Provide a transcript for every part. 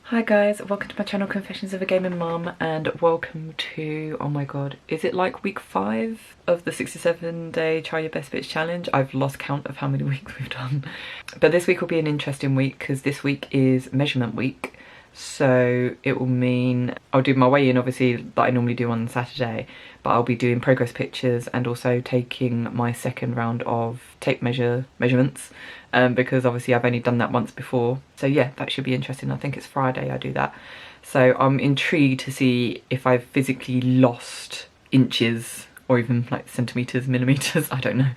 Hi guys, welcome to my channel Confessions of a Gaming Mum, and welcome to, oh my god, is it like week 5 of the 67-day Try Your Best Bitch challenge? I've lost count of how many weeks we've done. But this week will be an interesting week because this week is measurement week. So it will mean I'll do my weigh-in, obviously, that I normally do on Saturday, but I'll be doing progress pictures and also taking my second round of tape measurements because obviously I've only done that once before. So yeah, that should be interesting. I think it's Friday I do that. So I'm intrigued to see if I've physically lost inches or even like centimetres, millimetres, I don't know.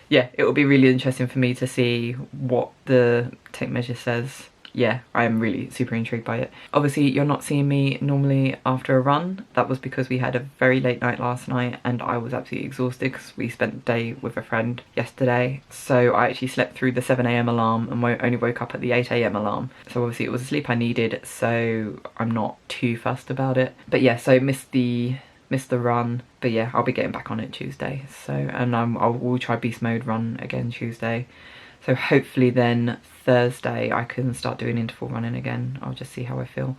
Yeah, it will be really interesting for me to see what the tape measure says. Yeah, I am really super intrigued by it. Obviously, you're not seeing me normally after a run. That was because we had a very late night last night and I was absolutely exhausted because we spent the day with a friend yesterday. So I actually slept through the 7 AM alarm and only woke up at the 8 AM alarm. So obviously it was the sleep I needed, so I'm not too fussed about it. But yeah, so missed the run, but yeah, I'll be getting back on it Tuesday. So, and I will try beast mode run again Tuesday. So hopefully then Thursday I can start doing interval running again. I'll just see how I feel.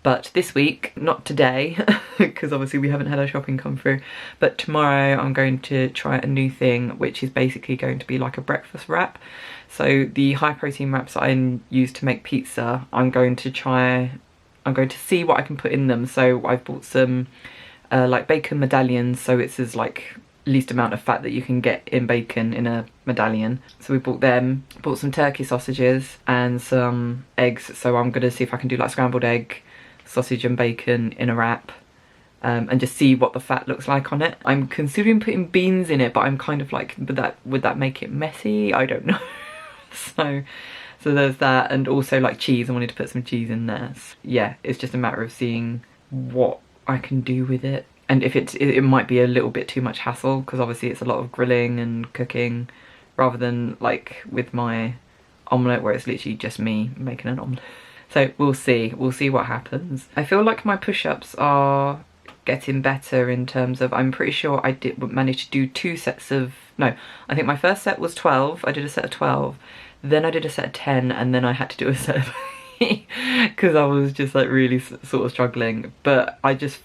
But this week, not today, because obviously we haven't had our shopping come through, but tomorrow I'm going to try a new thing, which is basically going to be like a breakfast wrap. So the high protein wraps that I use to make pizza, I'm going to see what I can put in them. So I've bought some like bacon medallions, so it's as like least amount of fat that you can get in bacon in a medallion. So we bought them, bought some turkey sausages and some eggs. So I'm gonna see if I can do like scrambled egg, sausage and bacon in a wrap and just see what the fat looks like on it. I'm considering putting beans in it, but I'm kind of like, would that make it messy? I don't know. So there's that, and also like cheese. I wanted to put some cheese in there. So yeah, it's just a matter of seeing what I can do with it. And if it might be a little bit too much hassle, because obviously it's a lot of grilling and cooking rather than like with my omelette where it's literally just me making an omelette. So we'll see what happens. I feel like my push-ups are getting better in terms of, I'm pretty sure I did manage to do 2 sets of, no, I think my first set was 12, I did a set of 12, then I did a set of 10, and then I had to do a set of because I was just like really sort of struggling. But I just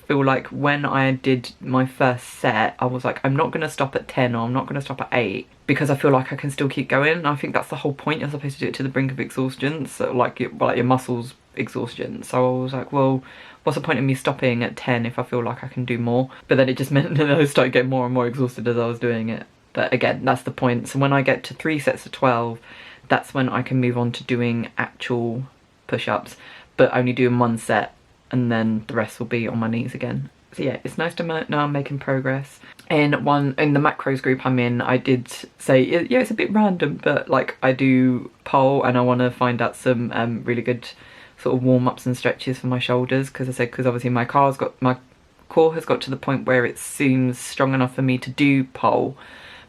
feel like when I did my first set, I was like, I'm not gonna stop at 10 or I'm not gonna stop at 8 because I feel like I can still keep going. And I think that's the whole point. You're supposed to do it to the brink of exhaustion, so like your muscles exhaustion. So I was like, well, what's the point of me stopping at 10 if I feel like I can do more? But then it just meant that I started getting more and more exhausted as I was doing it. But again, that's the point. So when I get to 3 sets of 12, that's when I can move on to doing actual push-ups, but only doing 1 set, and then the rest will be on my knees again. So yeah, it's nice to know I'm making progress. In the macros group I'm in, I did say, yeah, it's a bit random, but like I do pole and I want to find out some really good sort of warm-ups and stretches for my shoulders, because obviously my core has got to the point where it seems strong enough for me to do pole,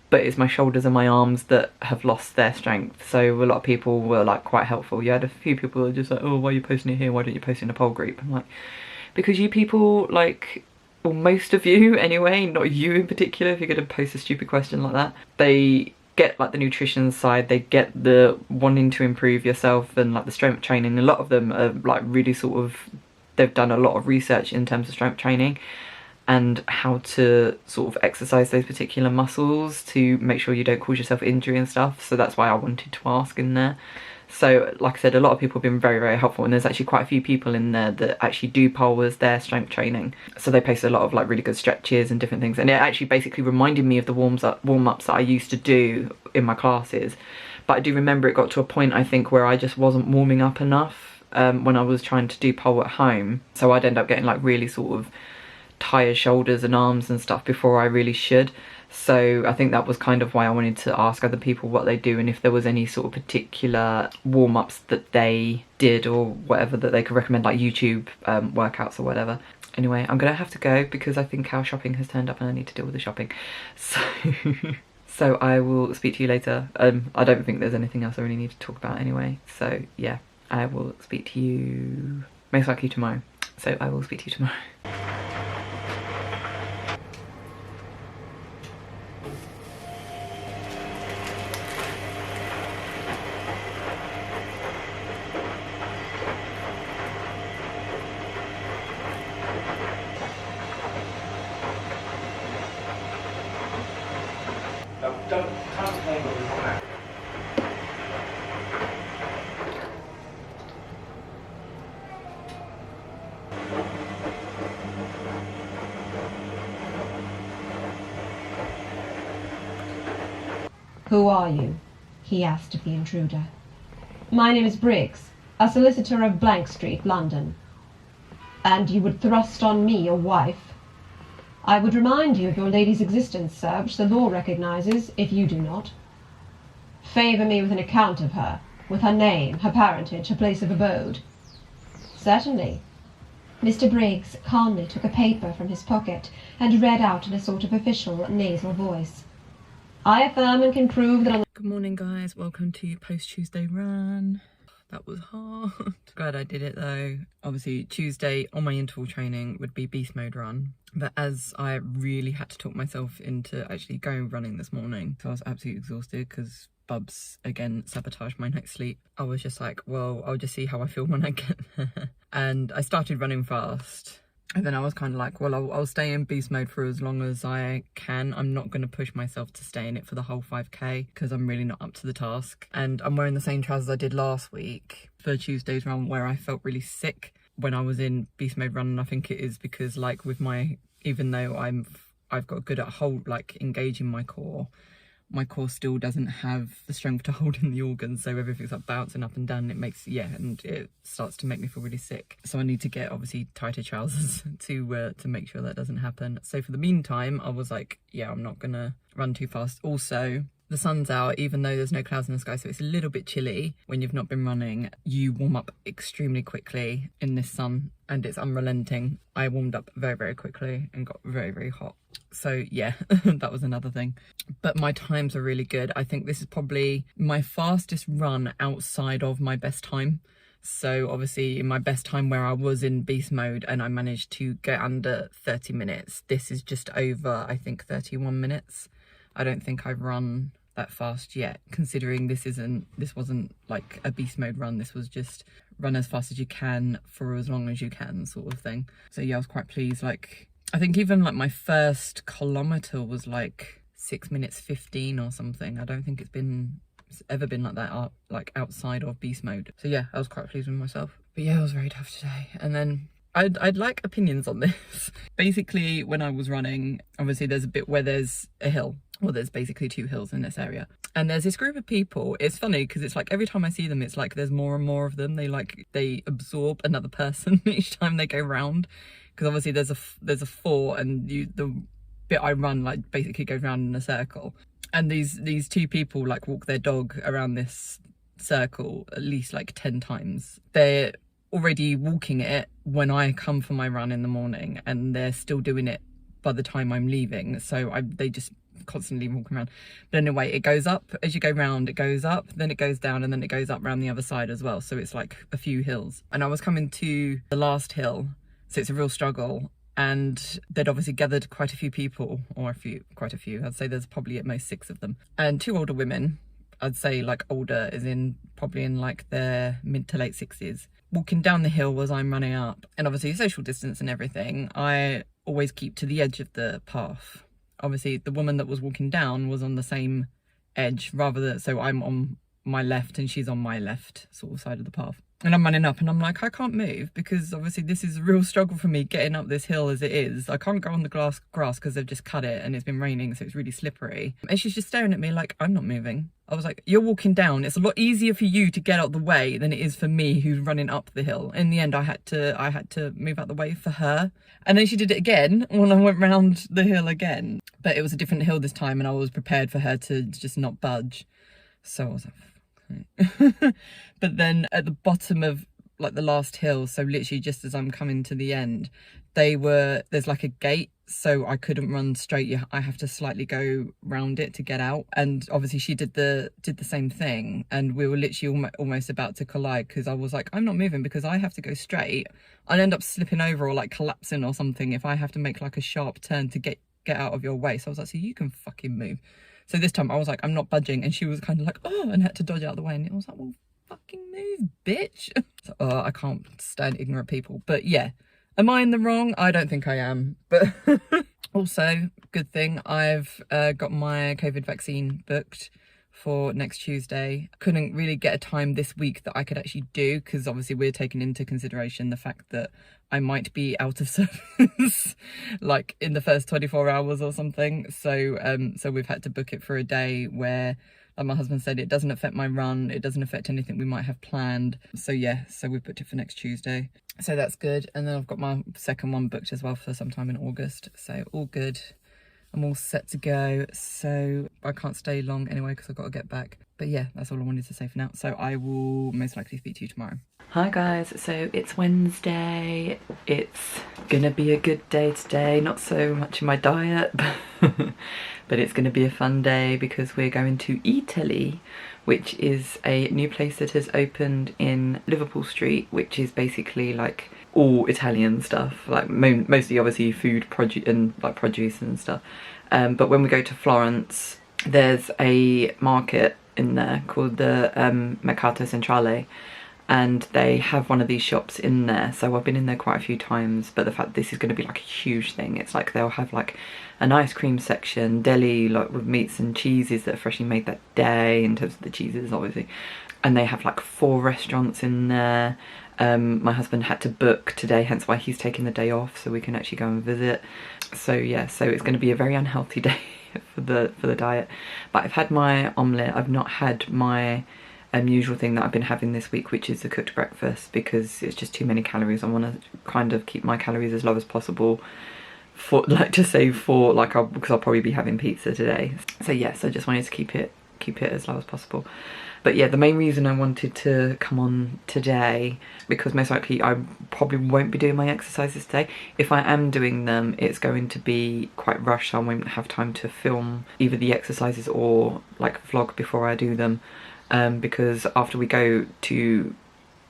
but it's my shoulders and my arms that have lost their strength. So a lot of people were like quite helpful. You had a few people who were just like, oh, why are you posting it here? Why don't you post it in a pole group? I'm like, because you people, like, well, most of you anyway, not you in particular, if you're going to post a stupid question like that, they get like the nutrition side, they get the wanting to improve yourself and like the strength training. A lot of them are like really sort of, they've done a lot of research in terms of strength training and how to sort of exercise those particular muscles to make sure you don't cause yourself injury and stuff. So that's why I wanted to ask in there. So like I said, a lot of people have been very, very helpful, and there's actually quite a few people in there that actually do pole as their strength training. So they post a lot of like really good stretches and different things, and it actually basically reminded me of the warm-ups that I used to do in my classes. But I do remember it got to a point, I think, where I just wasn't warming up enough when I was trying to do pole at home. So I'd end up getting like really sort of tired shoulders and arms and stuff before I really should. So I think that was kind of why I wanted to ask other people what they do and if there was any sort of particular warm-ups that they did or whatever that they could recommend, like YouTube workouts or whatever. Anyway, I'm gonna have to go because I think our shopping has turned up and I need to deal with the shopping. So I will speak to you later. I don't think there's anything else I really need to talk about anyway. So yeah, I will speak to you most likely tomorrow. So I will speak to you tomorrow. Don't complain about the format. Who are you? He asked of the intruder. My name is Briggs, a solicitor of Blank Street, London. And you would thrust on me your wife? I would remind you of your lady's existence, sir, which the law recognizes, if you do not. Favour me with an account of her, with her name, her parentage, her place of abode. Certainly. Mr. Briggs calmly took a paper from his pocket and read out in a sort of official, nasal voice. I affirm and can prove that on the... Good morning, guys. Welcome to post-Tuesday run. That was hard. Glad I did it though. Obviously Tuesday on my interval training would be beast mode run, but as I really had to talk myself into actually going running this morning, so I was absolutely exhausted because Bubs again sabotaged my night's sleep. I was just like, well, I'll just see how I feel when I get there. And I started running fast. And then I was kind of like, well, I'll stay in beast mode for as long as I can. I'm not going to push myself to stay in it for the whole 5k because I'm really not up to the task. And I'm wearing the same trousers I did last week for Tuesday's run, where I felt really sick when I was in beast mode run. And I think it is because, like, with my, even though I've got good at engaging my core still doesn't have the strength to hold in the organs, so everything's like bouncing up and down. It makes, and it starts to make me feel really sick. So I need to get obviously tighter trousers to make sure that doesn't happen. So for the meantime, I was like, yeah, I'm not gonna run too fast. Also, the sun's out, even though there's no clouds in the sky, so it's a little bit chilly. When you've not been running, you warm up extremely quickly in this sun, and it's unrelenting. I warmed up very, very quickly and got very, very hot. So yeah, that was another thing. But my times are really good. I think this is probably my fastest run outside of my best time. So obviously in my best time where I was in beast mode and I managed to get under 30 minutes, this is just over, I think, 31 minutes. I don't think I've run that fast yet, considering this wasn't like a beast mode run. This was just run as fast as you can for as long as you can sort of thing. So yeah, I was quite pleased. Like, I think even like my first kilometer was like 6 minutes 15 or something. I don't think it's ever been like that like outside of beast mode. So yeah, I was quite pleased with myself. But yeah, it was very tough today. And then I'd like opinions on this. Basically, when I was running, obviously there's a bit where there's a hill. Well, there's basically 2 hills in this area. And there's this group of people. It's funny because it's like every time I see them, it's like there's more and more of them. They absorb another person each time they go round. Because obviously there's a 4 and the bit I run like basically goes round in a circle. And these 2 people like walk their dog around this circle at least like 10 times. They're already walking it when I come for my run in the morning, and they're still doing it by the time I'm leaving. So they just constantly walk around. But anyway, it goes up as you go round, it goes up, then it goes down, and then it goes up around the other side as well. So it's like a few hills. And I was coming to the last hill, so it's a real struggle. And they'd obviously gathered quite a few people, or quite a few. I'd say there's probably at most 6 of them. And 2 older women, I'd say like older as in probably in like their mid to late 60s, walking down the hill as I'm running up. And obviously social distance and everything, I always keep to the edge of the path. Obviously the woman that was walking down was on the same edge, so I'm on my left and she's on my left sort of side of the path. And I'm running up and I'm like, I can't move because obviously this is a real struggle for me getting up this hill as it is. I can't go on the grass because they've just cut it and it's been raining, so it's really slippery. And she's just staring at me like, I'm not moving. I was like, you're walking down. It's a lot easier for you to get out the way than it is for me who's running up the hill. In the end, I had to move out the way for her. And then she did it again when I went round the hill again. But it was a different hill this time and I was prepared for her to just not budge. So I was like, but then at the bottom of like the last hill, so literally just as I'm coming to the end, there's like a gate, so I couldn't run straight. I have to slightly go round it to get out. And obviously she did the same thing, and we were literally almost about to collide because I was like, I'm not moving because I have to go straight. I'll end up slipping over or like collapsing or something if I have to make like a sharp turn to get out of your way. So I was like, so you can fucking move. So this time I was like, I'm not budging. And she was kind of like, oh, and had to dodge out of the way. And I was like, well, fucking move, bitch. So, I can't stand ignorant people. But yeah, am I in the wrong? I don't think I am. But Also, good thing, I've got my COVID vaccine booked for next Tuesday. Couldn't really get a time this week that I could actually do, because obviously we're taking into consideration the fact that I might be out of service like in the first 24 hours or something. So so we've had to book it for a day where, like my husband said, it doesn't affect my run, it doesn't affect anything we might have planned. So yeah, so we've booked it for next Tuesday. So that's good. And then I've got my second one booked as well for sometime in August. So all good. I'm all set to go. So I can't stay long anyway because I've got to get back. But yeah, that's all I wanted to say for now. So I will most likely speak to you tomorrow. Hi guys, so it's Wednesday. It's gonna be a good day today. Not so much in my diet, but it's gonna be a fun day because we're going to Italy, which is a new place that has opened in Liverpool Street, which is basically like all Italian stuff, like mostly obviously food, produce and stuff. But when we go to Florence, there's a market in there called the Mercato Centrale, and they have one of these shops in there. So I've been in there quite a few times, but the fact this is going to be like a huge thing, it's like they'll have like an ice cream section, deli, like with meats and cheeses that are freshly made that day, in terms of the cheeses obviously, and they have like 4 restaurants in there. My husband had to book today, hence why he's taking the day off so we can actually go and visit. So yeah, so it's going to be a very unhealthy day for the diet. But I've had my omelette. I've not had my usual thing that I've been having this week, which is the cooked breakfast, because it's just too many calories. I want to kind of keep my calories as low as possible for like to save for like because I'll probably be having pizza today. So yes, I just wanted to keep it as low as possible. But yeah, the main reason I wanted to come on today, because most likely I probably won't be doing my exercises today. If I am doing them, it's going to be quite rushed. I won't have time to film either the exercises or like vlog before I do them, because after we go to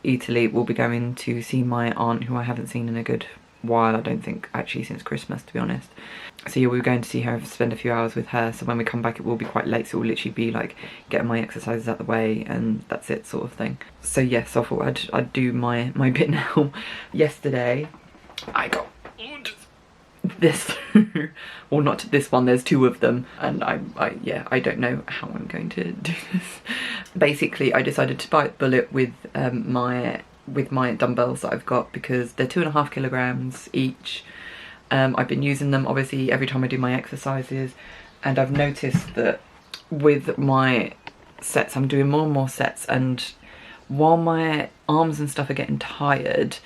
Italy, we'll be going to see my aunt, who I haven't seen in a good while. I don't think actually since Christmas, to be honest. So yeah, we're going to see her, spend a few hours with her, so when we come back it will be quite late, so it will literally be like getting my exercises out the way and that's it, sort of thing. So yes, I thought I'd do my bit now. Yesterday I got this or not this one, there's 2 of them, and I don't know how I'm going to do this. Basically I decided to bite the bullet with my dumbbells that I've got, because they're 2.5 kilograms each. I've been using them obviously every time I do my exercises, and I've noticed that with my sets I'm doing more and more sets, and while my arms and stuff are getting tired,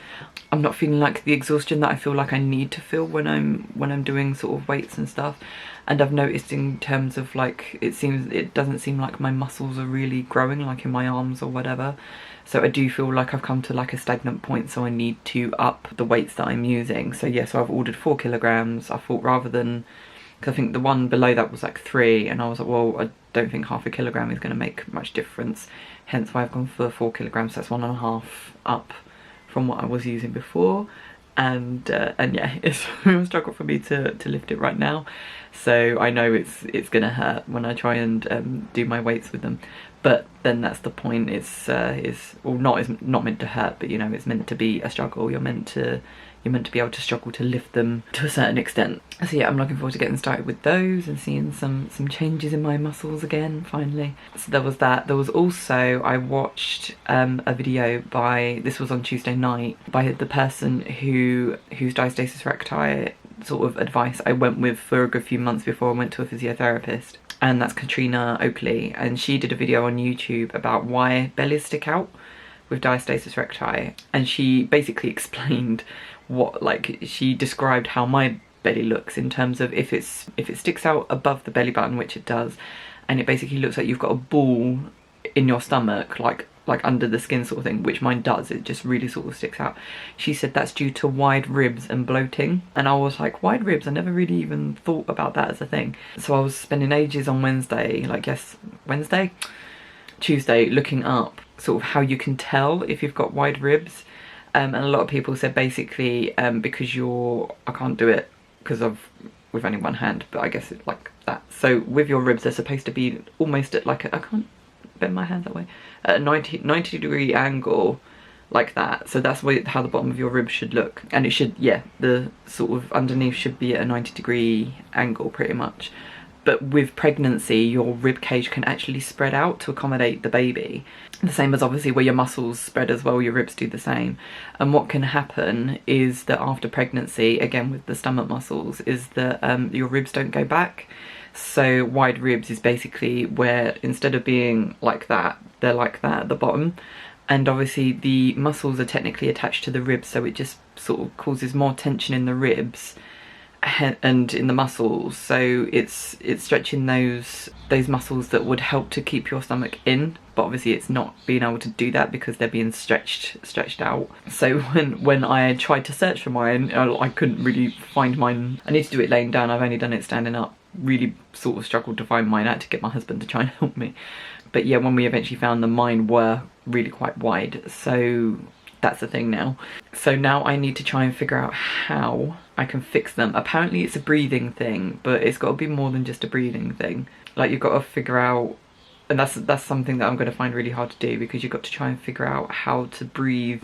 I'm not feeling like the exhaustion that I feel like I need to feel when I'm doing sort of weights and stuff. And I've noticed in terms of like, it doesn't seem like my muscles are really growing, like in my arms or whatever. So I do feel like I've come to like a stagnant point, so I need to up the weights that I'm using. So yeah, so I've ordered 4 kilograms. I thought rather than, because I think the one below that was like 3, and I was like, well, I don't think half a kilogram is going to make much difference. Hence why I've gone for 4 kilograms. That's 1.5 up from what I was using before. And yeah, it's a real struggle for me to lift it right now. So I know it's gonna hurt when I try and do my weights with them. But then that's the point. It's not meant to hurt, but you know, it's meant to be a struggle. You're meant to be able to struggle to lift them to a certain extent. So yeah, I'm looking forward to getting started with those and seeing some changes in my muscles again, finally. So there was that. There was also, I watched a video this was on Tuesday night, by the person whose diastasis recti sort of advice I went with for a good few months before I went to a physiotherapist. And that's Katrina Oakley, and she did a video on YouTube about why bellies stick out with diastasis recti, and she basically explained she described how my belly looks in terms of if it sticks out above the belly button, which it does, and it basically looks like you've got a ball in your stomach, like under the skin sort of thing, which mine does. It just really sort of sticks out. She said that's due to wide ribs and bloating, and I was like, wide ribs? I never really even thought about that as a thing. So I was spending ages on Tuesday looking up sort of how you can tell if you've got wide ribs, and a lot of people said basically because I can't do it because with only one hand, but I guess it's like that. So with your ribs, they're supposed to be almost at like I can't bend my hand that way, at a 90 degree angle like that. So that's how the bottom of your rib should look, and it should, yeah, the sort of underneath should be at a 90-degree angle pretty much. But with pregnancy, your rib cage can actually spread out to accommodate the baby. The same as obviously where your muscles spread as well, your ribs do the same. And what can happen is that after pregnancy, again with the stomach muscles, is that your ribs don't go back. So wide ribs is basically where instead of being like that, they're like that at the bottom. And obviously the muscles are technically attached to the ribs, so it just sort of causes more tension in the ribs and in the muscles, so it's stretching those muscles that would help to keep your stomach in, but obviously it's not being able to do that because they're being stretched out. So when I tried to search for mine, I couldn't really find mine. I need to do it laying down. I've only done it standing up. Really sort of struggled to find mine. I had to get my husband to try and help me. But yeah, when we eventually found them, mine were really quite wide, so that's the thing now. So now I need to try and figure out how I can fix them. Apparently it's a breathing thing, but it's got to be more than just a breathing thing. Like, you've got to figure out, and that's something that I'm going to find really hard to do, because you've got to try and figure out how to breathe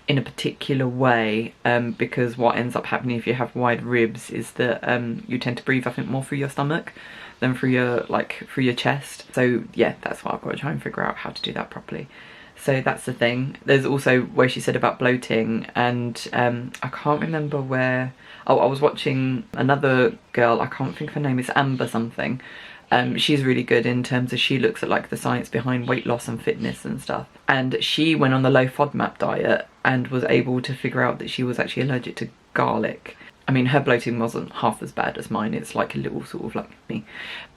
in a particular way, because what ends up happening if you have wide ribs is that you tend to breathe, I think, more through your stomach than through your chest. So yeah, that's what I've got to try and figure out, how to do that properly. So that's the thing. There's also where she said about bloating, and I can't remember where. Oh, I was watching another girl, I can't think of her name, it's Amber something. She's really good in terms of, she looks at like the science behind weight loss and fitness and stuff. And she went on the low Fodmap diet and was able to figure out that she was actually allergic to garlic. I mean, her bloating wasn't half as bad as mine. It's like a little sort of like me.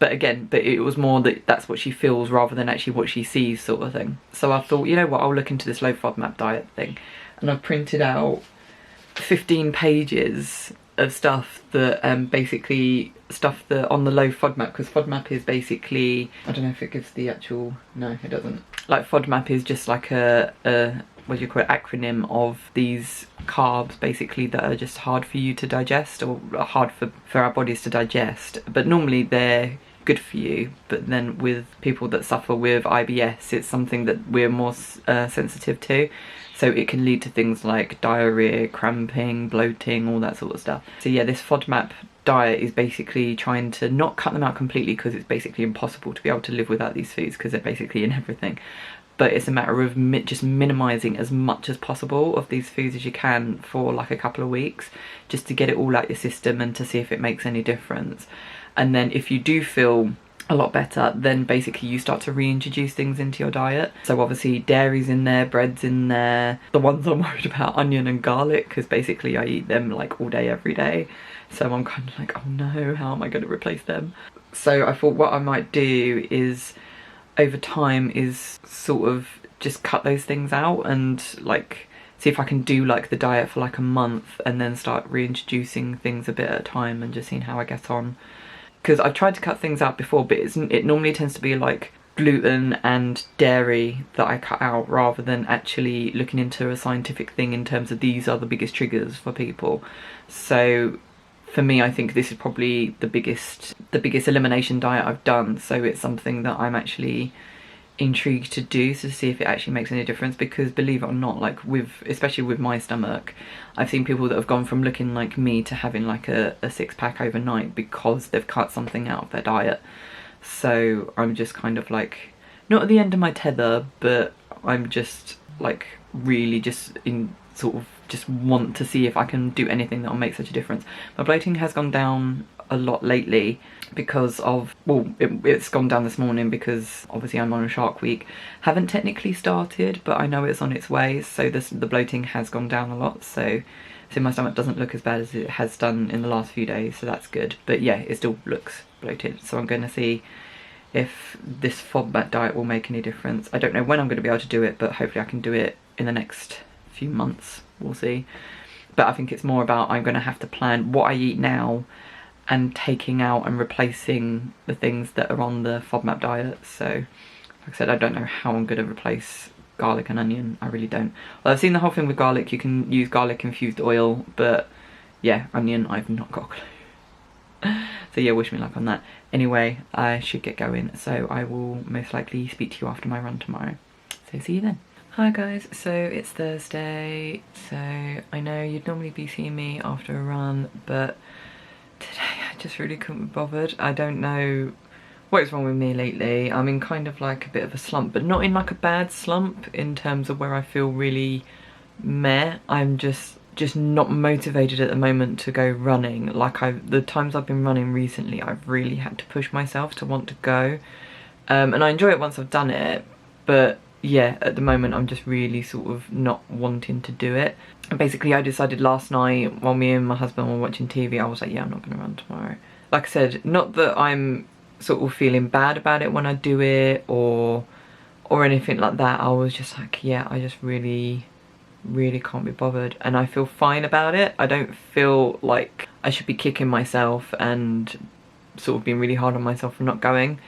But again, it was more that that's what she feels rather than actually what she sees, sort of thing. So I thought, you know what, I'll look into this low Fodmap diet thing. And I've printed out 15 pages of stuff that basically stuff that on the low Fodmap, because Fodmap is basically, I don't know if it gives the actual, no it doesn't. Like, Fodmap is just like a what do you call it, acronym of these carbs basically that are just hard for you to digest, or hard for our bodies to digest, but normally they're good for you. But then with people that suffer with IBS, it's something that we're more sensitive to, so it can lead to things like diarrhea, cramping, bloating, all that sort of stuff. So yeah, this Fodmap diet is basically trying to not cut them out completely, because it's basically impossible to be able to live without these foods because they're basically in everything. But it's a matter of just minimising as much as possible of these foods as you can for like a couple of weeks, just to get it all out your system and to see if it makes any difference. And then if you do feel a lot better, then basically you start to reintroduce things into your diet. So obviously dairy's in there, bread's in there. The ones I'm worried about, onion and garlic, because basically I eat them like all day, every day. So I'm kind of like, oh no, how am I going to replace them? So I thought what I might do is, over time, is sort of just cut those things out and like see if I can do like the diet for like a month and then start reintroducing things a bit at a time and just seeing how I get on. Because I've tried to cut things out before, but it normally tends to be like gluten and dairy that I cut out, rather than actually looking into a scientific thing in terms of these are the biggest triggers for people. So for me, I think this is probably the biggest elimination diet I've done, so it's something that I'm actually intrigued to do, to see if it actually makes any difference. Because believe it or not, like especially with my stomach, I've seen people that have gone from looking like me to having like a six-pack overnight because they've cut something out of their diet. So I'm just kind of like, not at the end of my tether, but I'm just like really just in sort of just want to see if I can do anything that will make such a difference. My bloating has gone down a lot lately because of, well, it's gone down this morning because obviously I'm on a Shark Week. Haven't technically started, but I know it's on its way, so the bloating has gone down a lot, so my stomach doesn't look as bad as it has done in the last few days, so that's good. But yeah, it still looks bloated, so I'm going to see if this Fodmap diet will make any difference. I don't know when I'm going to be able to do it, but hopefully I can do it in the next few months, we'll see. But I think it's more about, I'm going to have to plan what I eat now and taking out and replacing the things that are on the Fodmap diet. So like I said, I don't know how I'm going to replace garlic and onion. I really don't. Well, I've seen the whole thing with garlic, you can use garlic infused oil, but yeah, onion, I've not got a clue. So yeah, wish me luck on that. Anyway, I should get going, so I will most likely speak to you after my run tomorrow. So see you then. Hi guys, so it's Thursday, so I know you'd normally be seeing me after a run, but today I just really couldn't be bothered. I don't know what is wrong with me lately. I'm in kind of like a bit of a slump, but not in like a bad slump in terms of where I feel really meh. I'm just not motivated at the moment to go running. Like the times I've been running recently, I've really had to push myself to want to go. And I enjoy it once I've done it, but yeah, at the moment I'm just really sort of not wanting to do it. And basically I decided last night while me and my husband were watching TV, I was like, yeah, I'm not gonna run tomorrow. Like I said, not that I'm sort of feeling bad about it when I do it or anything like that. I was just like, yeah, I just really can't be bothered, and I feel fine about it. I don't feel like I should be kicking myself and sort of being really hard on myself for not going.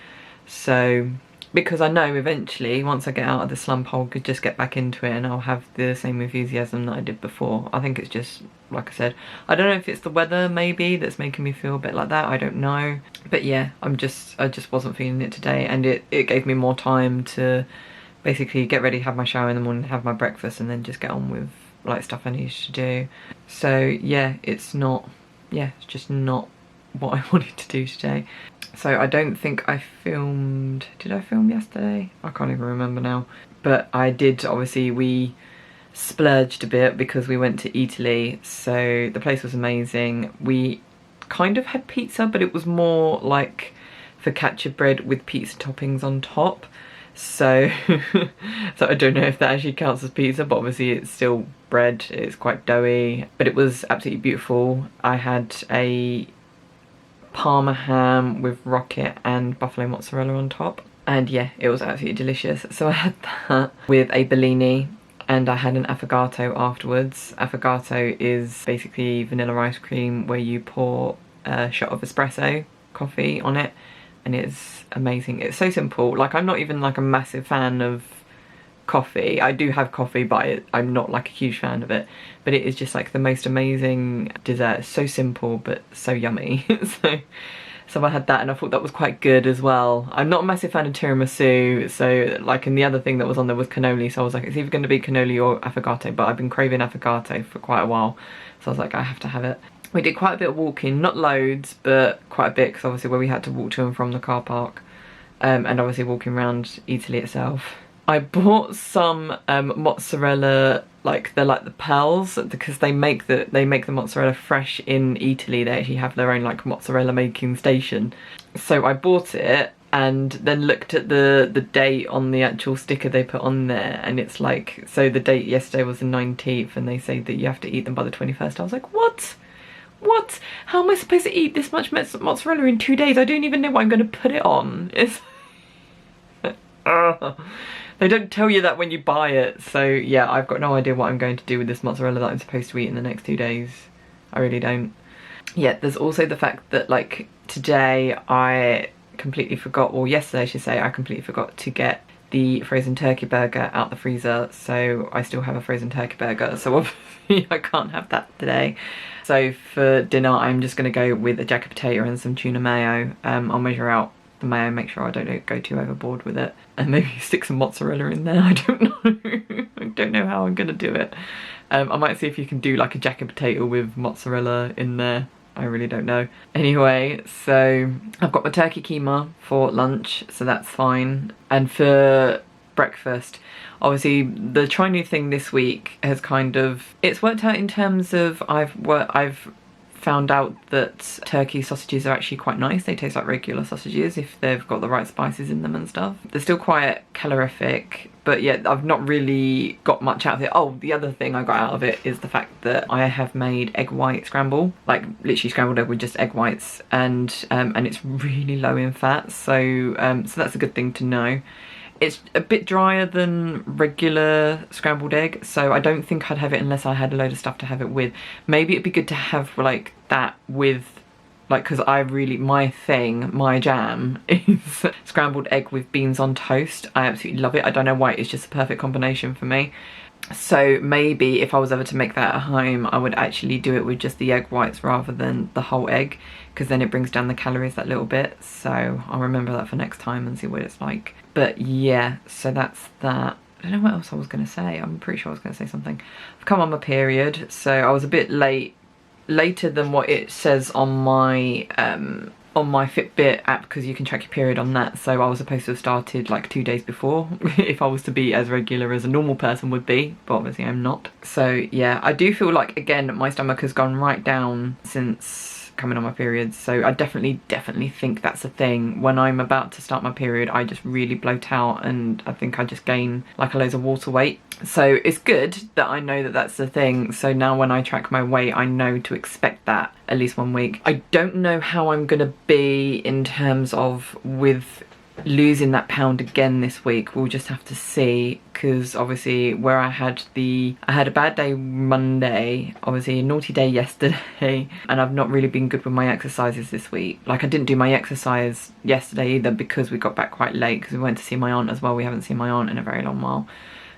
So, because I know eventually, once I get out of the slump, I'll just get back into it and I'll have the same enthusiasm that I did before. I think it's just, like I said, I don't know if it's the weather maybe that's making me feel a bit like that, I don't know. But yeah, I just wasn't feeling it today, and it gave me more time to basically get ready, have my shower in the morning, have my breakfast, and then just get on with like stuff I needed to do. So yeah, it's just not what I wanted to do today. So I don't think I filmed, did I film yesterday? I can't even remember now. But I did, obviously we splurged a bit because we went to Italy, so the place was amazing. We kind of had pizza, but it was more like focaccia bread with pizza toppings on top. So, so I don't know if that actually counts as pizza, but obviously it's still bread, it's quite doughy, but it was absolutely beautiful. I had a Parma ham with rocket and buffalo mozzarella on top, and yeah, it was absolutely delicious. So I had that with a Bellini, and I had an affogato afterwards. Affogato is basically vanilla ice cream where you pour a shot of espresso coffee on it, and it's amazing. It's so simple. Like, I'm not even like a massive fan of coffee. I do have coffee, but I'm not like a huge fan of it. But it is just like the most amazing dessert. It's so simple but so yummy. So I had that, and I thought that was quite good as well. I'm not a massive fan of tiramisu, so like, and the other thing that was on there was cannoli, so I was like, it's either going to be cannoli or affogato, but I've been craving affogato for quite a while, so I was like, I have to have it. We did quite a bit of walking, not loads, but quite a bit, because obviously where we had to walk to and from the car park, and obviously walking around Italy itself. I bought some mozzarella, like they're like the pearls, because they make the mozzarella fresh in Italy. They actually have their own like mozzarella making station. So I bought it and then looked at the date on the actual sticker they put on there, and it's like, so the date yesterday was the 19th, and they say that you have to eat them by the 21st. I was like, what? What? How am I supposed to eat this much mozzarella in 2 days? I don't even know what I'm going to put it on. It's they don't tell you that when you buy it. So yeah, I've got no idea what I'm going to do with this mozzarella that I'm supposed to eat in the next 2 days. I really don't. Yeah, there's also the fact that like today I completely forgot, or yesterday I should say, I completely forgot to get the frozen turkey burger out the freezer, so I still have a frozen turkey burger, so obviously I can't have that today. So for dinner I'm just going to go with a jacket potato and some tuna mayo. I'll measure out the mayo, make sure I don't go too overboard with it, and maybe stick some mozzarella in there. I don't know. I don't know how I'm going to do it. I might see if you can do like a jacket potato with mozzarella in there. I really don't know. Anyway, so I've got my turkey keema for lunch, so that's fine. And for breakfast, obviously the try new thing this week has kind of, it's worked out in terms of I've found out that turkey sausages are actually quite nice. They taste like regular sausages if they've got the right spices in them and stuff. They're still quite calorific, but yeah, I've not really got much out of it. Oh, the other thing I got out of it is the fact that I have made egg white scramble, like literally scrambled egg with just egg whites, and it's really low in fat, so so that's a good thing to know. It's a bit drier than regular scrambled egg, so I don't think I'd have it unless I had a load of stuff to have it with. Maybe it'd be good to have like that with, like, because my jam is scrambled egg with beans on toast. I absolutely love it. I don't know why, it's just a perfect combination for me. So maybe if I was ever to make that at home, I would actually do it with just the egg whites rather than the whole egg, because then it brings down the calories that little bit. So I'll remember that for next time and see what it's like. But yeah, so that's that. I don't know what else I was going to say. I'm pretty sure I was going to say something. I've come on my period, so I was a bit later than what it says on my Fitbit app, because you can track your period on that. So I was supposed to have started like 2 days before if I was to be as regular as a normal person would be, but obviously I'm not. So yeah, I do feel like, again, my stomach has gone right down since coming on my period, so I definitely think that's a thing. When I'm about to start my period, I just really bloat out, and I think I just gain like a loads of water weight. So it's good that I know that that's the thing, so now when I track my weight, I know to expect that at least 1 week. I don't know how I'm gonna be in terms of with losing that pound again this week. We'll just have to see, because obviously where I had a bad day Monday, obviously a naughty day yesterday, and I've not really been good with my exercises this week. Like, I didn't do my exercise yesterday either because we got back quite late, because we went to see my aunt as well. We haven't seen my aunt in a very long while.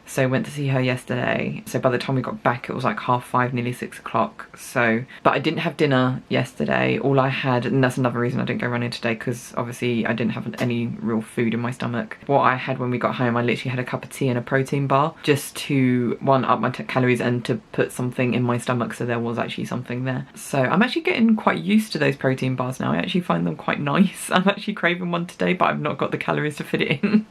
So went to see her yesterday. So by the time we got back, it was like 5:30, nearly 6 o'clock. So, but I didn't have dinner yesterday. All I had, and that's another reason I didn't go running today, because obviously I didn't have any real food in my stomach. What I had when we got home, I literally had a cup of tea and a protein bar, just to, one, up my calories, and to put something in my stomach so there was actually something there. So I'm actually getting quite used to those protein bars now. I actually find them quite nice. I'm actually craving one today, but I've not got the calories to fit it in.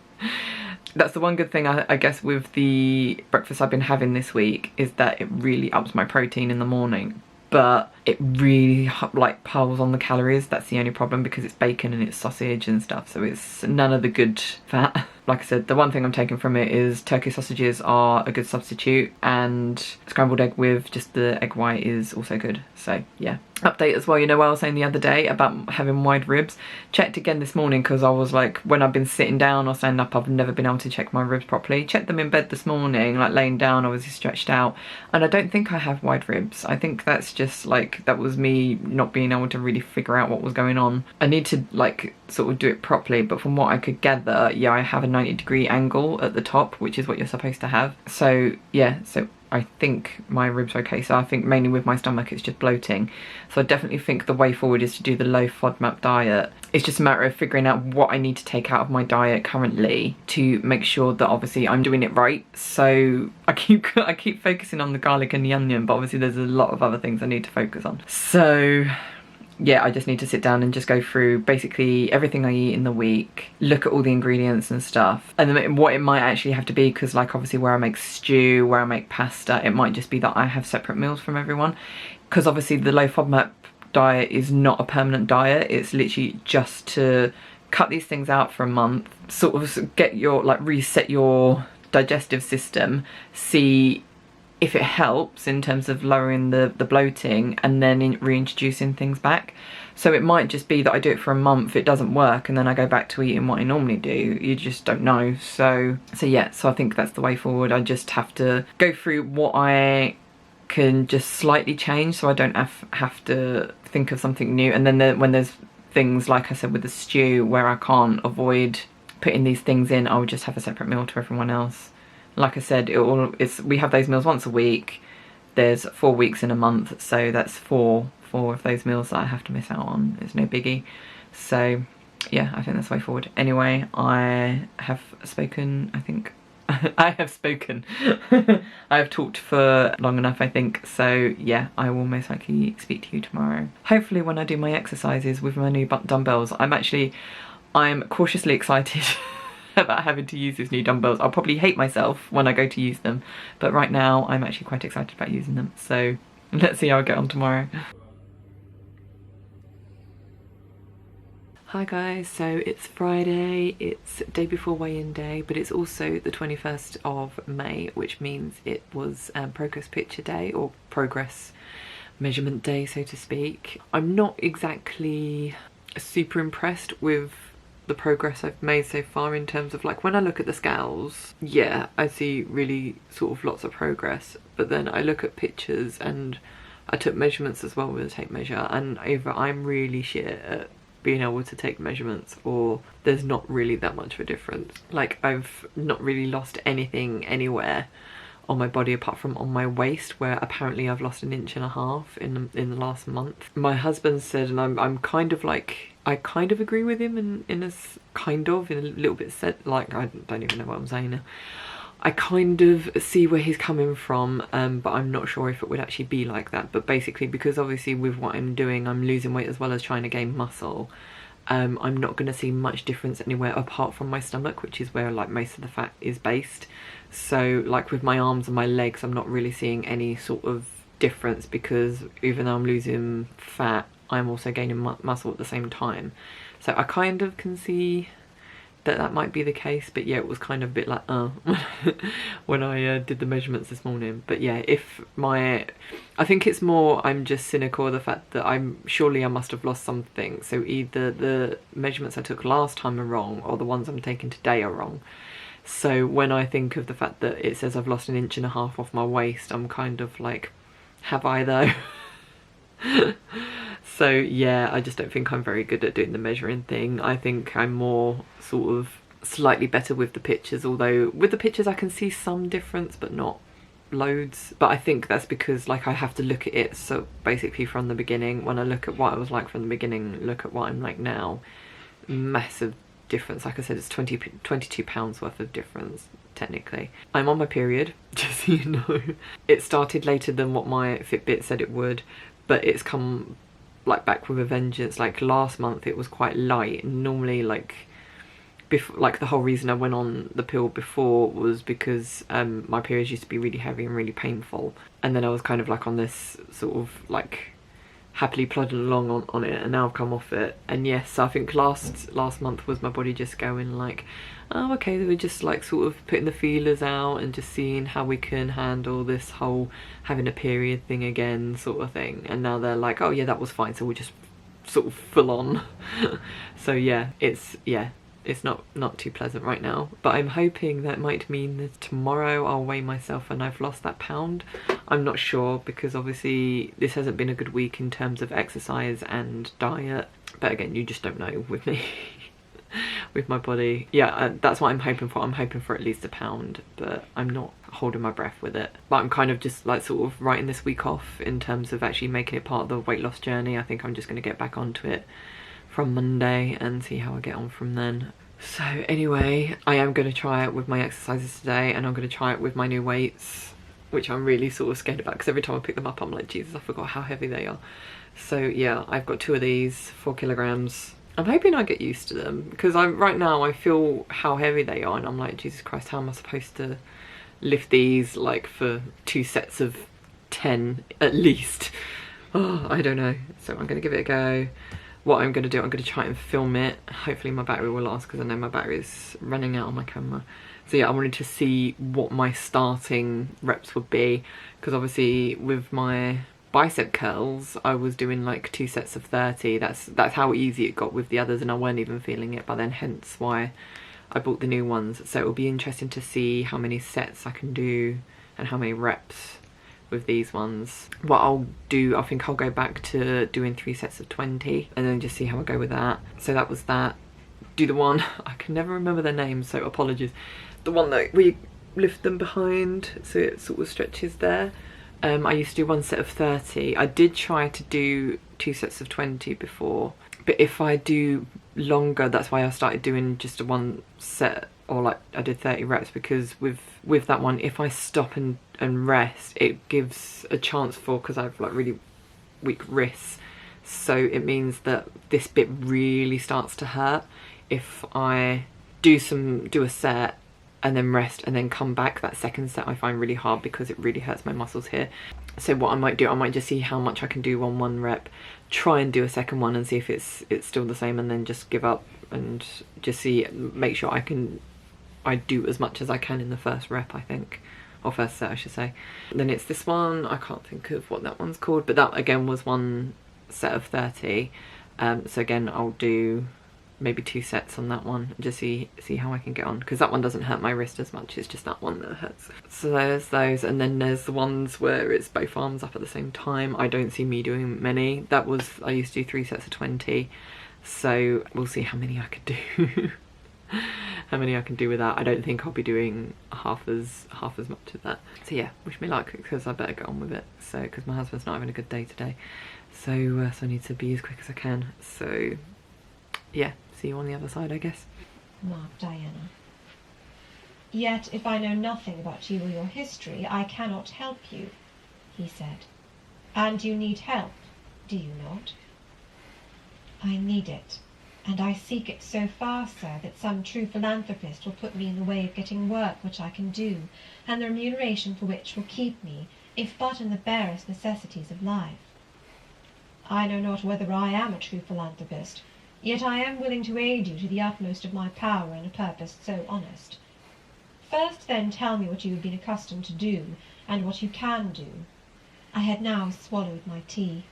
That's the one good thing, I guess, with the breakfast I've been having this week, is that it really ups my protein in the morning. But it really like piles on the calories. That's the only problem, because it's bacon and it's sausage and stuff, so it's none of the good fat. Like I said, the one thing I'm taking from it is turkey sausages are a good substitute, and scrambled egg with just the egg white is also good. So yeah. Update as well, you know what I was saying the other day about having wide ribs? Checked again this morning, because I was like, when I've been sitting down or standing up, I've never been able to check my ribs properly. Checked them in bed this morning, like laying down, obviously stretched out, and I don't think I have wide ribs. I think that's just like, that was me not being able to really figure out what was going on. I need to like sort of do it properly, but from what I could gather, yeah, I have a 90-degree angle at the top, which is what you're supposed to have. So yeah, so I think my ribs are okay. So I think mainly with my stomach it's just bloating. So I definitely think the way forward is to do the low Fodmap diet. It's just a matter of figuring out what I need to take out of my diet currently to make sure that obviously I'm doing it right. So I keep focusing on the garlic and the onion, but obviously there's a lot of other things I need to focus on. So yeah, I just need to sit down and just go through basically everything I eat in the week, look at all the ingredients and stuff, and then what it might actually have to be, because like obviously where I make stew, where I make pasta, it might just be that I have separate meals from everyone, because obviously the low FODMAP diet is not a permanent diet. It's literally just to cut these things out for a month, sort of get your, like, reset your digestive system, see if it helps in terms of lowering the bloating, and then reintroducing things back. So it might just be that I do it for a month, it doesn't work, and then I go back to eating what I normally do. You just don't know. So yeah, so I think that's the way forward. I just have to go through what I can just slightly change, so I don't have to think of something new. And then when there's things, like I said, with the stew, where I can't avoid putting these things in, I'll just have a separate meal to everyone else. Like I said, we have those meals once a week. There's 4 weeks in a month, so that's four of those meals that I have to miss out on. It's no biggie. So yeah, I think that's the way forward. Anyway, I have spoken, I think. I have spoken. I have talked for long enough, I think. So yeah, I will most likely speak to you tomorrow. Hopefully when I do my exercises with my new dumbbells. I'm cautiously excited about having to use these new dumbbells. I'll probably hate myself when I go to use them, but right now I'm actually quite excited about using them. So let's see how I get on tomorrow. Hi guys, so it's Friday, it's day before weigh-in day, but it's also the 21st of May, which means it was progress picture day, or progress measurement day, so to speak. I'm not exactly super impressed with the progress I've made so far, in terms of, like, when I look at the scales, yeah, I see really sort of lots of progress, but then I look at pictures, and I took measurements as well with a tape measure, and either I'm really shit at being able to take measurements, or there's not really that much of a difference. Like, I've not really lost anything anywhere on my body apart from on my waist, where apparently I've lost 1.5 inches in the last month. My husband said, and I'm kind of like, I kind of agree with him in a little bit, like, I don't even know what I'm saying now. I kind of see where he's coming from, but I'm not sure if it would actually be like that. But basically, because obviously with what I'm doing, I'm losing weight as well as trying to gain muscle. I'm not going to see much difference anywhere apart from my stomach, which is where like most of the fat is based. So like with my arms and my legs, I'm not really seeing any sort of difference, because even though I'm losing fat, I'm also gaining muscle at the same time. So I kind of can see that might be the case, but yeah, it was kind of a bit like when I did the measurements this morning. But yeah, I think it's more I'm just cynical of the fact that I must have lost something. So either the measurements I took last time are wrong, or the ones I'm taking today are wrong. So when I think of the fact that it says I've lost 1.5 inches off my waist, I'm kind of like, have I though? So yeah, I just don't think I'm very good at doing the measuring thing. I think I'm more sort of slightly better with the pictures, although with the pictures I can see some difference but not loads. But I think that's because like I have to look at it, so basically from the beginning, when I look at what I was like from the beginning, look at what I'm like now, massive difference. Like I said, it's 22 pounds worth of difference technically. I'm on my period, just so you know. It started later than what my Fitbit said it would, but it's come like back with a vengeance. Like last month it was quite light, and normally like before, like the whole reason I went on the pill before was because my periods used to be really heavy and really painful, and then I was kind of like on this sort of like happily plodding along on it, and now I've come off it. And yes, I think last month was my body just going like, oh okay, they were just like sort of putting the feelers out and just seeing how we can handle this whole having a period thing again sort of thing. And now they're like, oh yeah, that was fine, so we'll just sort of full on. So yeah, it's not too pleasant right now, but I'm hoping that might mean that tomorrow I'll weigh myself and I've lost that pound. I'm not sure, because obviously this hasn't been a good week in terms of exercise and diet, but again, you just don't know with me. With my body. Yeah, that's what I'm hoping for. I'm hoping for at least a pound, but I'm not holding my breath with it. But I'm kind of just like sort of writing this week off in terms of actually making it part of the weight loss journey. I think I'm just going to get back onto it from Monday and see how I get on from then. So anyway, I am going to try it with my exercises today, and I'm going to try it with my new weights, which I'm really sort of scared about, because every time I pick them up I'm like, Jesus, I forgot how heavy they are. So yeah, I've got 2 of these, 4 kilograms. I'm hoping I get used to them, because right now I feel how heavy they are and I'm like, Jesus Christ, how am I supposed to lift these like for 2 sets of 10 at least? Oh, I don't know. So I'm going to give it a go. What I'm going to do, I'm going to try and film it. Hopefully my battery will last, because I know my battery is running out on my camera. So yeah, I wanted to see what my starting reps would be, because obviously with my bicep curls I was doing like 2 sets of 30. That's how easy it got with the others, and I weren't even feeling it by then, hence why I bought the new ones. So it will be interesting to see how many sets I can do and how many reps with these ones. What I'll do, I think I'll go back to doing 3 sets of 20 and then just see how I go with that. So that was that. Do the one, I can never remember their names, so apologies. The one that we lift them behind so it sort of stretches there. I used to do 1 set of 30. I did try to do 2 sets of 20 before, but if I do longer, that's why I started doing just a 1 set, or like I did 30 reps, because with that one, if I stop and rest, it gives a chance for, because I have like really weak wrists, so it means that this bit really starts to hurt. If I do a set and then rest and then come back, that second set I find really hard because it really hurts my muscles here. So what I might do, I might just see how much I can do on 1 rep, try and do a second one and see if it's still the same, and then just give up and just see, make sure I do as much as I can in the first rep, I think, or first set I should say. And then it's this one, I can't think of what that one's called, but that again was 1 set of 30. So again, I'll do maybe 2 sets on that one, just see how I can get on, because that one doesn't hurt my wrist as much, it's just that one that hurts. So there's those, and then there's the ones where it's both arms up at the same time. I don't see me doing many. That was, I used to do 3 sets of 20, so we'll see how many I could do. How many I can do with that. I don't think I'll be doing half as much of that. So yeah, wish me luck, because I better get on with it, so because my husband's not having a good day today, so I need to be as quick as I can. So yeah, see you on the other side, I guess. Mark, Diana. Yet if I know nothing about you or your history, I cannot help you, he said. And you need help, do you not? I need it, and I seek it so far, sir, that some true philanthropist will put me in the way of getting work which I can do, and the remuneration for which will keep me, if but in the barest necessities of life. I know not whether I am a true philanthropist, yet I am willing to aid you to the utmost of my power in a purpose so honest. First, then, tell me what you have been accustomed to do, and what you can do. I had now swallowed my tea.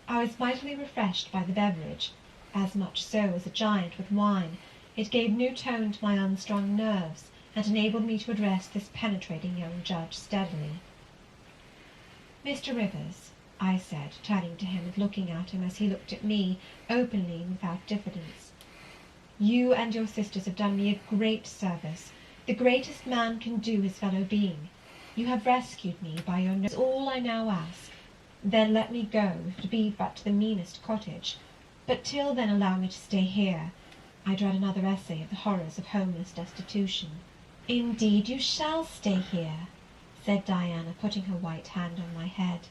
I was mightily refreshed by the beverage, as much so as a giant with wine. It gave new tone to my unstrung nerves, and enabled me to address this penetrating young judge steadily. Mr. Rivers, I said, turning to him and looking at him as he looked at me, openly and without diffidence, you and your sisters have done me a great service, the greatest man can do his fellow being. You have rescued me by your nose. All I now ask. Then let me go, if it be but to the meanest cottage. But till then allow me to stay here. I dread another essay of the horrors of homeless destitution. Indeed, you shall stay here, said Diana, putting her white hand on my head.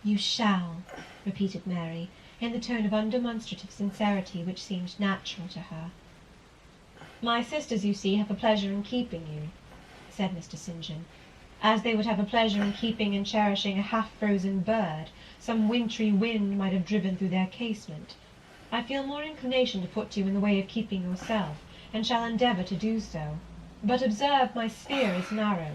You shall, repeated Mary, in the tone of undemonstrative sincerity which seemed natural to her. My sisters, you see, have a pleasure in keeping you, said Mr. St. John, as they would have a pleasure in keeping and cherishing a half-frozen bird some wintry wind might have driven through their casement. I feel more inclination to put you in the way of keeping yourself, and shall endeavour to do so. But observe, my sphere is narrow.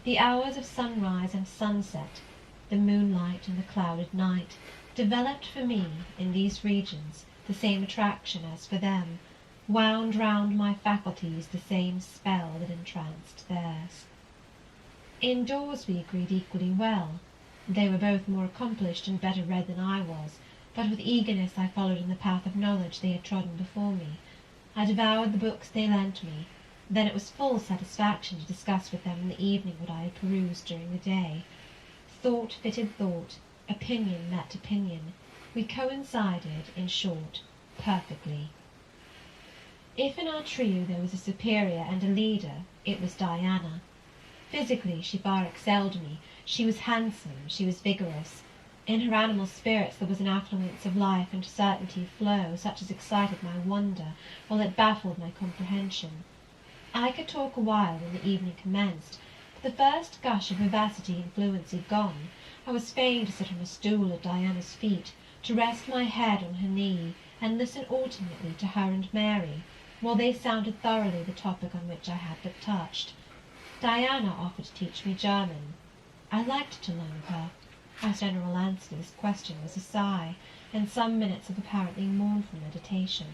The hours of sunrise and sunset, the moonlight and the clouded night, developed for me, in these regions, the same attraction as for them, wound round my faculties the same spell that entranced theirs. Indoors we agreed equally well. They were both more accomplished and better read than I was, but with eagerness I followed in the path of knowledge they had trodden before me. I devoured the books they lent me. Then it was full satisfaction to discuss with them in the evening what I had perused during the day. Thought fitted thought, opinion met opinion. We coincided, in short, perfectly. If in our trio there was a superior and a leader, it was Diana. Physically she far excelled me. She was handsome, she was vigorous. In her animal spirits there was an affluence of life and certainty of flow, such as excited my wonder, while it baffled my comprehension. I could talk a while when the evening commenced, but the first gush of vivacity and fluency gone, I was fain to sit on a stool at Diana's feet, to rest my head on her knee, and listen alternately to her and Mary, while they sounded thoroughly the topic on which I had but touched. Diana offered to teach me German. I liked to learn of her. My general answer to this question was a sigh, and some minutes of apparently mournful meditation.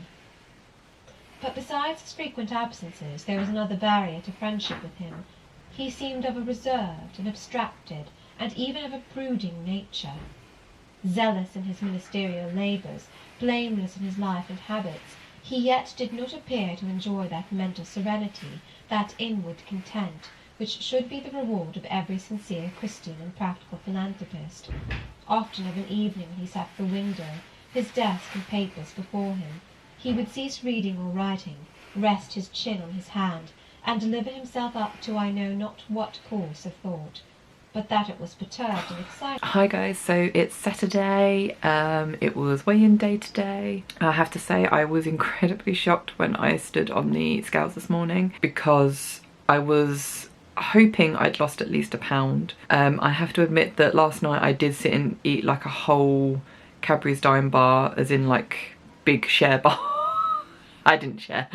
But besides his frequent absences, there was another barrier to friendship with him. He seemed of a reserved, and abstracted, and even of a brooding nature. Zealous in his ministerial labours, blameless in his life and habits, he yet did not appear to enjoy that mental serenity, that inward content, which should be the reward of every sincere Christian and practical philanthropist. Often of an evening when he sat at the window, his desk and papers before him, he would cease reading or writing, rest his chin on his hand, and deliver himself up to I know not what course of thought, but that it was perturbed and excited. Hi guys, so it's Saturday, it was weigh-in day today. I have to say I was incredibly shocked when I stood on the scales this morning, because I was hoping I'd lost at least £1. I have to admit that last night I did sit and eat like a whole Cadbury's Dime bar, as in like big share bar. I didn't share.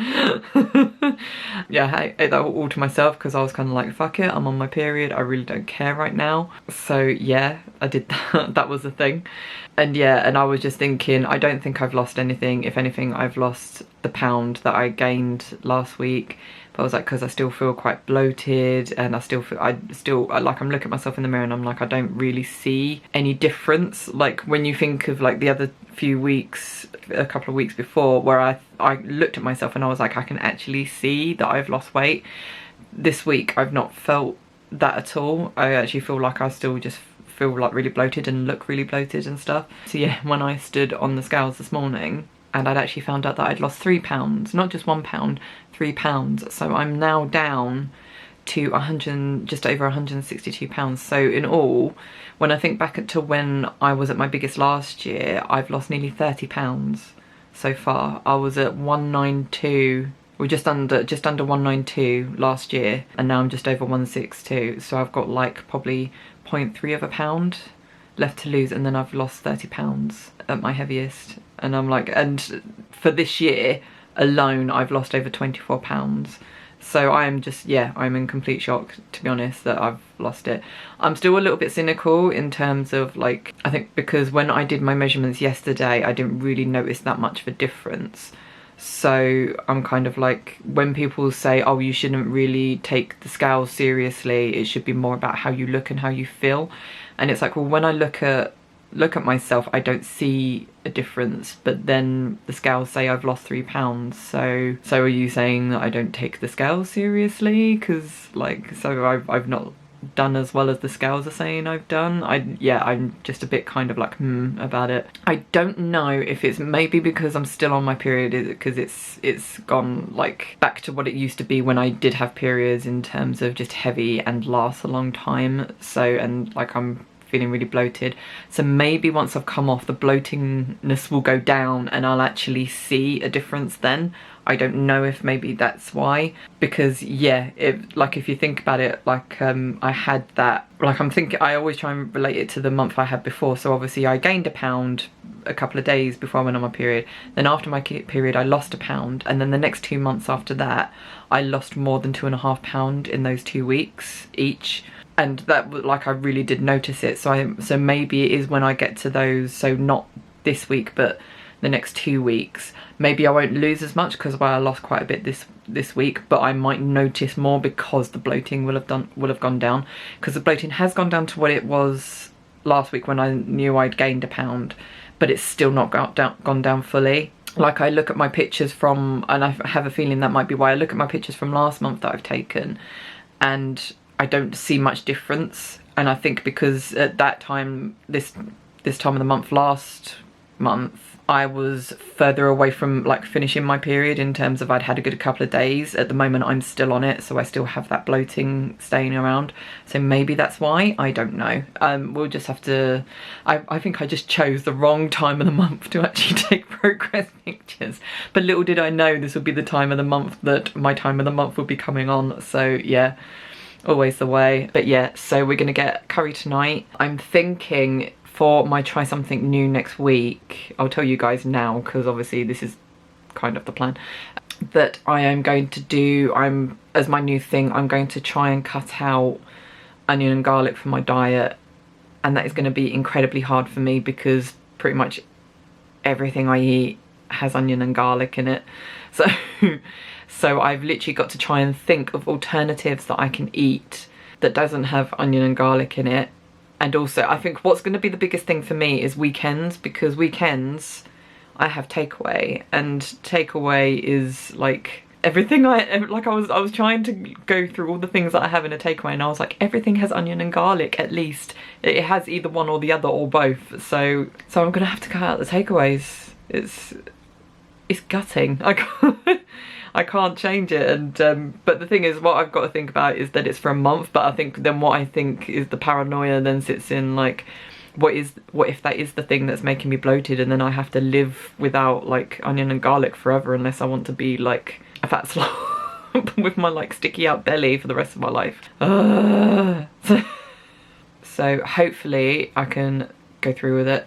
Yeah, I ate that all to myself because I was kind of like, fuck it, I'm on my period, I really don't care right now. So yeah, I did that. That was the thing. And yeah, and I was just thinking, I don't think I've lost anything. If anything, I've lost the £1 that I gained last week. But I was like, because I still feel quite bloated, and I like, I'm looking at myself in the mirror and I'm like, I don't really see any difference. Like when you think of like the other few weeks, a couple of weeks before, where I looked at myself and I was like, I can actually see that I've lost weight. This week I've not felt that at all. I actually feel like I still just feel like really bloated and look really bloated and stuff. So yeah, when I stood on the scales this morning, and I'd actually found out that I'd lost £3, not just £1, £3. So I'm now down to 100, just over 162 pounds. So in all, when I think back to when I was at my biggest last year, I've lost nearly 30 pounds so far. I was at 192, or just under 192 last year, and now I'm just over 162. So I've got like probably 0.3 of a pound left to lose, and then I've lost 30 pounds at my heaviest. And I'm like, and for this year alone, I've lost over 24 pounds. So I'm just, yeah, I'm in complete shock, to be honest, that I've lost it. I'm still a little bit cynical in terms of like, I think because when I did my measurements yesterday, I didn't really notice that much of a difference. So I'm kind of like, when people say, oh, you shouldn't really take the scales seriously, it should be more about how you look and how you feel. And it's like, well, when I look at myself, I don't see a difference, but then the scales say I've lost 3 pounds. So are you saying that I don't take the scales seriously? Because like, so I've not done as well as the scales are saying I've done. I'm just a bit kind of like about it. I don't know if it's maybe because I'm still on my period, because it's gone like back to what it used to be when I did have periods, in terms of just heavy and last a long time. So, and like I'm feeling really bloated, so maybe once I've come off, the bloatingness will go down and I'll actually see a difference then. I don't know if maybe that's why, because yeah, if you think about it, like I had that, like I always try and relate it to the month I had before. So obviously I gained a pound a couple of days before I went on my period, then after my period I lost a pound, and then the next 2 months after that I lost more than 2.5 pounds in those 2 weeks each. And that, like, I really did notice it. So maybe it is when I get to those, so not this week but the next 2 weeks, maybe I won't lose as much, because I lost quite a bit this week, but I might notice more because the bloating will have gone down, because the bloating has gone down to what it was last week when I knew I'd gained a pound, but it's still not gone down fully. Like, I look at my pictures from, and I have a feeling that might be why, I look at my pictures from last month that I've taken, and I don't see much difference. And I think because at that time, this time of the month last month, I was further away from like finishing my period, in terms of I'd had a good couple of days. At the moment I'm still on it, so I still have that bloating staying around, so maybe that's why. I don't know. We'll just have to, I think I just chose the wrong time of the month to actually take progress pictures, but little did I know this would be the time of the month that my time of the month would be coming on. So yeah, always the way. But yeah, so we're gonna get curry tonight. I'm thinking for my try something new next week, I'll tell you guys now, because obviously this is kind of the plan, that I am going to do, as my new thing, I'm going to try and cut out onion and garlic from my diet. And that is going to be incredibly hard for me, because pretty much everything I eat has onion and garlic in it. So I've literally got to try and think of alternatives that I can eat that doesn't have onion and garlic in it. And also, I think what's going to be the biggest thing for me is weekends, because weekends I have takeaway, and takeaway is like everything I was trying to go through all the things that I have in a takeaway, and I was like, everything has onion and garlic, at least. It has either one or the other or both. So I'm going to have to cut out the takeaways. It's gutting. I can't change it. And but the thing is, what I've got to think about is that it's for a month. But I think then what I think is the paranoia then sits in, like, what if that is the thing that's making me bloated, and then I have to live without like onion and garlic forever, unless I want to be like a fat slob with my like sticky out belly for the rest of my life. So hopefully I can go through with it.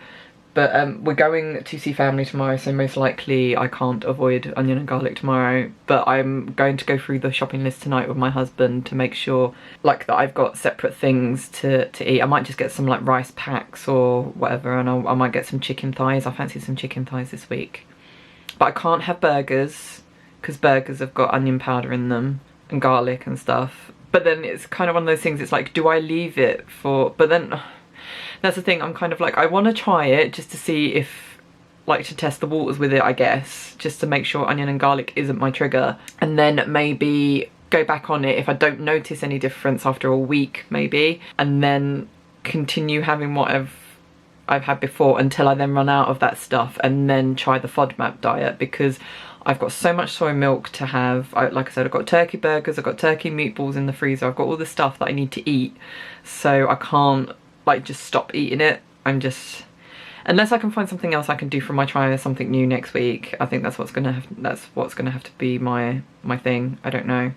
But we're going to see family tomorrow, so most likely I can't avoid onion and garlic tomorrow. But I'm going to go through the shopping list tonight with my husband to make sure, like, that I've got separate things to eat. I might just get some like rice packs or whatever, and I might get some chicken thighs. I fancy some chicken thighs this week. But I can't have burgers, because burgers have got onion powder in them and garlic and stuff. But then it's kind of one of those things, it's like, do I leave it for, but then that's the thing, I'm kind of like, I want to try it just to see if, like, to test the waters with it, I guess, just to make sure onion and garlic isn't my trigger, and then maybe go back on it if I don't notice any difference after a week maybe, and then continue having what I've had before until I then run out of that stuff, and then try the Fodmap diet, because I've got so much soy milk to have. Like I said, I've got turkey burgers, I've got turkey meatballs in the freezer, I've got all the stuff that I need to eat, so I can't like just stop eating it. I'm just, unless I can find something else I can do for my try something new next week, I think that's what's gonna have to be my thing. I don't know.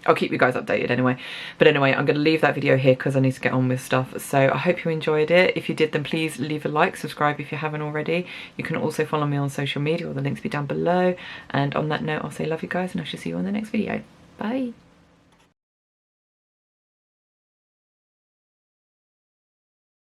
I'll keep you guys updated anyway. But anyway, I'm going to leave that video here because I need to get on with stuff. So I hope you enjoyed it. If you did, then please leave a like, subscribe if you haven't already. You can also follow me on social media, or the links be down below. And on that note, I'll say love you guys, and I shall see you on the next video. Bye.